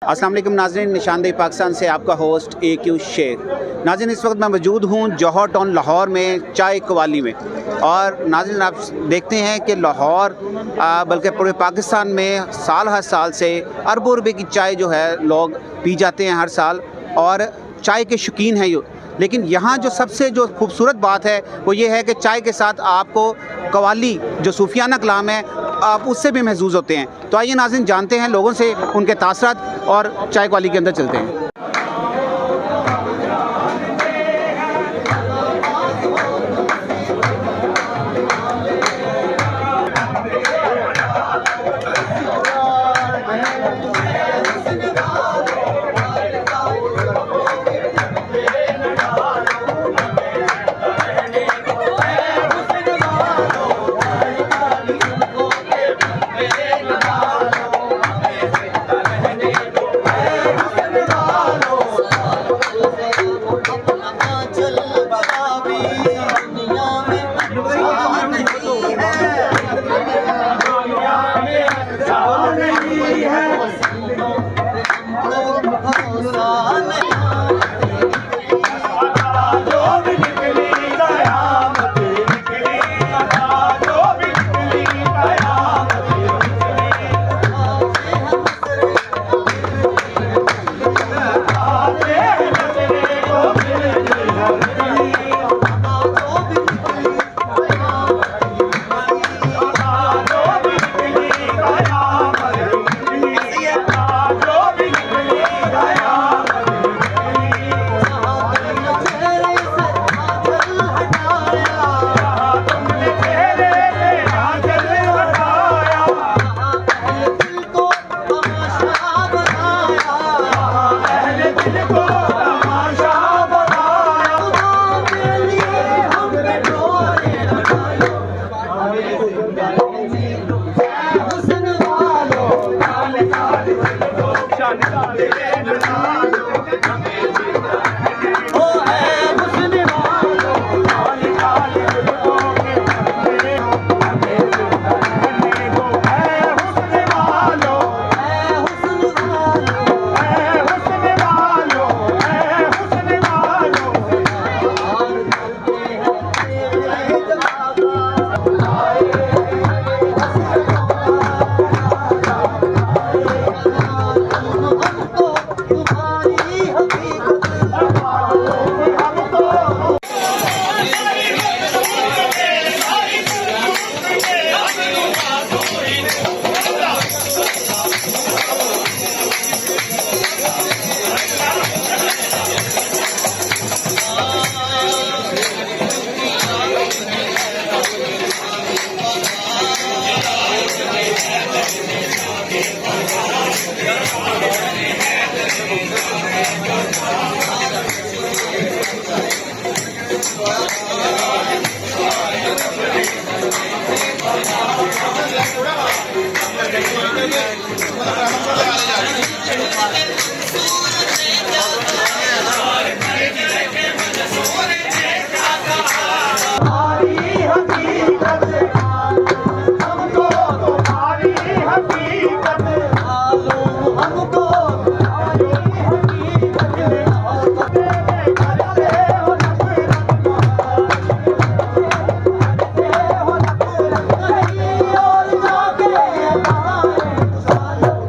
अस्सलाम वालेकुम नाज़रीन, निशानदेही पाकिस्तान से आपका होस्ट AQ शेख। नाज़रीन, इस वक्त मैं मौजूद हूँ जौहर टाउन लाहौर में चाय कवाली में। और नाज़रीन, आप देखते हैं कि लाहौर बल्कि पूरे पाकिस्तान में साल हर साल से अरबों रुपए की चाय जो है लोग पी जाते हैं हर साल, और चाय के शौकीन हैं ये। लेकिन यहाँ जो सबसे जो खूबसूरत बात है वो ये है कि चाय के साथ आपको कवाली जो सूफियाना कलाम है आप उससे भी महसूस होते हैं। तो आइए नाज़रीन, जानते हैं लोगों से उनके तासरात और चाय कवाली के अंदर चलते हैं।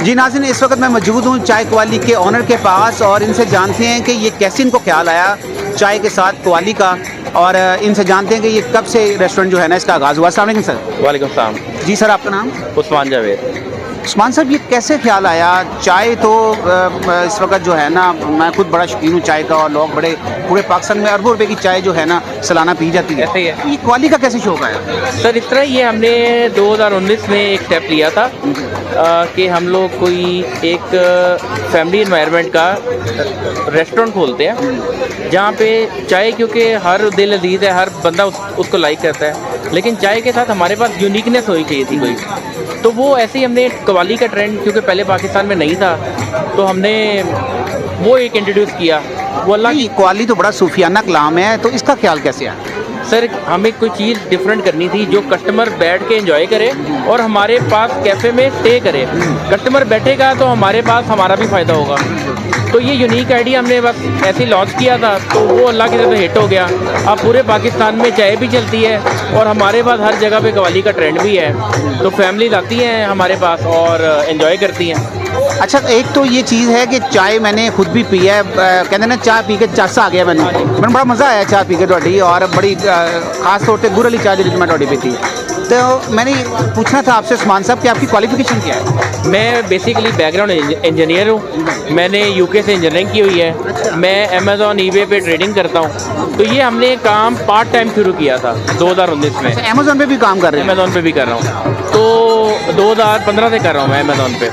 जी नाज़रीन, इस वक्त मैं मौजूद हूँ चाय कवाली के ऑनर के पास और इनसे जानते हैं कि ये कैसे इनको ख्याल आया चाय के साथ कवाली का, और इनसे जानते हैं कि ये कब से रेस्टोरेंट जो है ना इसका आगाज़ हुआ। अस्सलाम वालेकुम सर। वालेकुम सलाम। जी सर, आपका नाम? उस्मान जावेद। उस्मान साहब, ये कैसे ख्याल आया? चाय तो इस वक्त जो है ना, मैं खुद बड़ा शौकीन हूँ चाय का, और लोग बड़े पूरे पाकिस्तान में अरबों रुपए की चाय जो है ना सालाना पी जाती है। ऐसे ही है। ये कवाली का कैसे शौक आया? सर इस तरह ये हमने 2019 में एक स्टेप लिया था कि हम लोग कोई एक फैमिली एनवायरनमेंट का रेस्टोरेंट खोलते हैं जहाँ पे चाय, क्योंकि हर दिल अजीज़ है, हर बंदा उसको लाइक करता है, लेकिन चाय के साथ हमारे पास यूनिकनेस होनी चाहिए थी कोई। तो वो ऐसे ही हमने कवाली का ट्रेंड, क्योंकि पहले पाकिस्तान में नहीं था, तो हमने वो एक इंट्रोड्यूस किया। वो अल्लाह की कवाली तो बड़ा सूफियाना कलाम है, तो इसका ख्याल कैसे आया? सर हमें कोई चीज़ डिफरेंट करनी थी जो कस्टमर बैठ के एंजॉय करे और हमारे पास कैफ़े में स्टे करे। कस्टमर बैठेगा तो हमारे पास हमारा भी फ़ायदा होगा। तो ये यूनिक आइडिया हमने बस ऐसे लॉन्च किया था, तो वो अल्लाह की तरफ हिट हो गया। अब पूरे पाकिस्तान में चाय भी चलती है और हमारे पास हर जगह पे कवाली का ट्रेंड भी है, तो फैमिलीज आती हैं हमारे पास और एंजॉय करती हैं। अच्छा, एक तो ये चीज़ है कि चाय मैंने खुद भी पी है, कहते ना चाय पी के चासा आ गया मैंने बड़ा मज़ा आया चाय पी के ਤੁਹਾਡੀ, और बड़ी खास तौर पर गुड़ वाली चाय जी मैं ਤੁਹਾਡੀ पीती। तो मैंने पूछना था आपसे उस्मान साहब कि आपकी क्वालिफिकेशन क्या है? मैं बेसिकली बैकग्राउंड इंजीनियर हूँ, मैंने यूके से इंजीनियरिंग की हुई है, मैं अमेज़ॉन ईबे पे ट्रेडिंग करता हूँ। तो ये हमने काम पार्ट टाइम शुरू किया था 2019 में। अमेज़ॉन पे भी काम कर रहे हैं? अमेज़ॉन पे भी कर रहा हूँ, तो 2015 से कर रहा हूँ मैं अमेज़ॉन पे।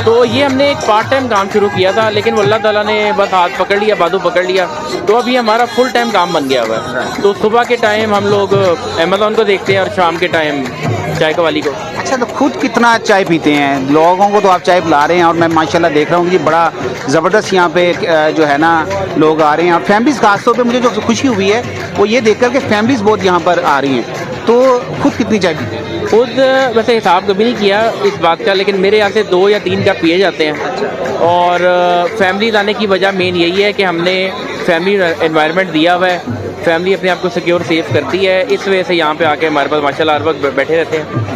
तो ये हमने एक पार्ट टाइम काम शुरू किया था, लेकिन वो अल्लाह ताला ने बस हाथ पकड़ लिया, बाजू पकड़ लिया, तो अभी हमारा फुल टाइम काम बन गया हुआ है। तो सुबह के टाइम हम लोग अमेज़ॉन को देखते हैं और शाम के टाइम चाय कवाली को। अच्छा, तो खुद कितना चाय पीते हैं? लोगों को तो आप चाय पिला रहे हैं और मैं माशाल्लाह देख रहा हूँ कि बड़ा ज़बरदस्त यहाँ पे जो है ना लोग आ रहे हैं, और फैमिलीज़ खासतौर पे मुझे जो खुशी हुई है वो ये देख कर के फैमिलीज़ बहुत यहाँ पर आ रही हैं। तो खुद कितनी चाय पीते हैं? खुद वैसे हिसाब कभी नहीं किया इस बात का, लेकिन मेरे यहाँ से 2 या 3 कप पिए जाते हैं। और फैमिलीज आने की वजह मेन यही है कि हमने फैमिली एनवायरनमेंट दिया हुआ है, फैमिली अपने आप को सिक्योर सेफ करती है, इस वजह से यहाँ पे आके हमारे पास माशाल्लाह हर वक्त बैठे रहते हैं।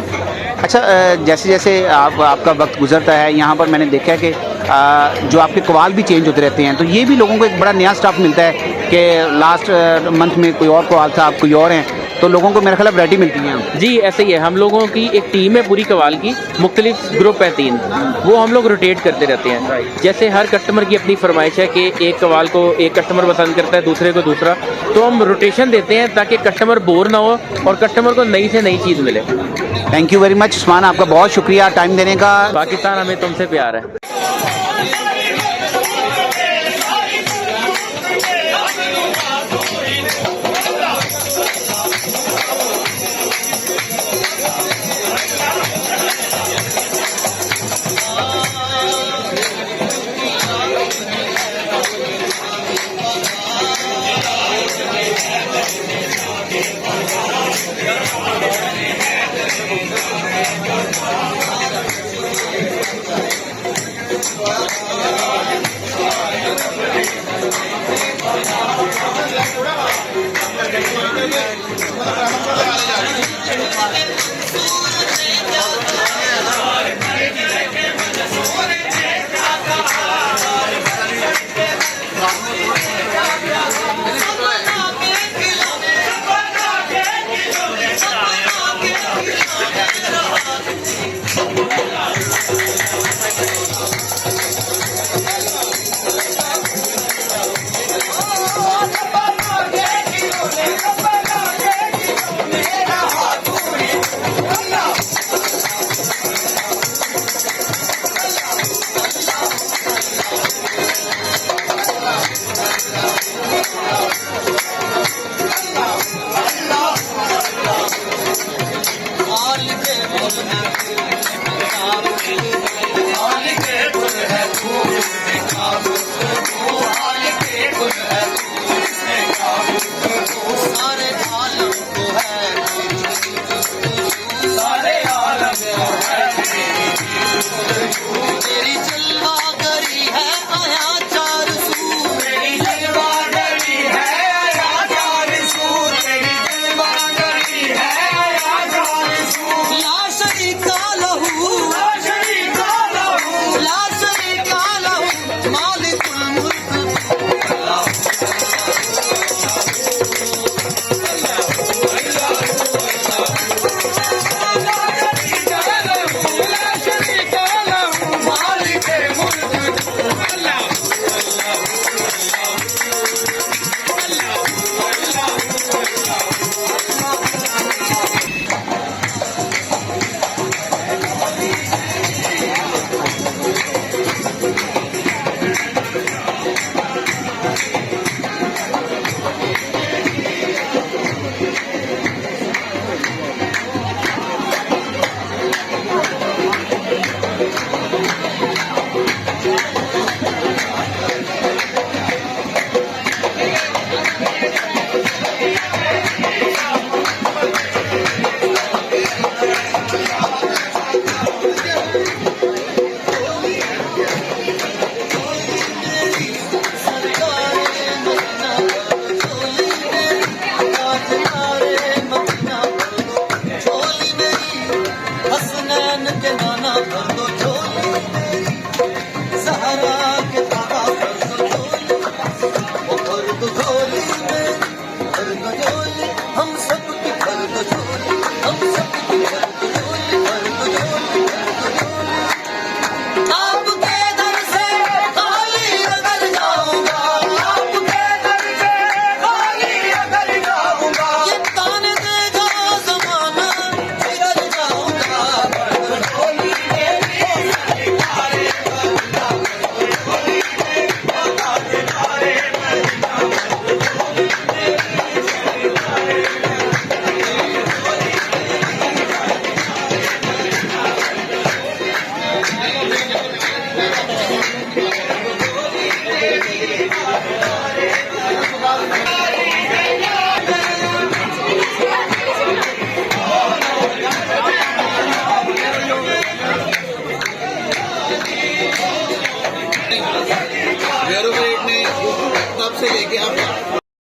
अच्छा, जैसे जैसे आपका वक्त गुजरता है यहाँ पर मैंने देखा है कि जो आपके कवाल भी चेंज होते रहते हैं, तो ये भी लोगों को एक बड़ा नया स्टाफ मिलता है कि लास्ट मंथ में कोई और कवाल था, आप कोई और हैं, तो लोगों को मेरा ख्याल वैरायटी मिलती है। जी ऐसे ही है, हम लोगों की एक टीम है पूरी कवाल की, मुख्तलिफ ग्रुप है 3, वो हम लोग रोटेट करते रहते हैं। जैसे हर कस्टमर की अपनी फरमाइश है कि एक कवाल को एक कस्टमर पसंद करता है, दूसरे को दूसरा, तो हम रोटेशन देते हैं ताकि कस्टमर बोर ना हो और कस्टमर को नई से नई चीज़ मिले। Thank you very much Usman, आपका बहुत शुक्रिया टाइम देने का। पाकिस्तान हमें तुमसे प्यार है।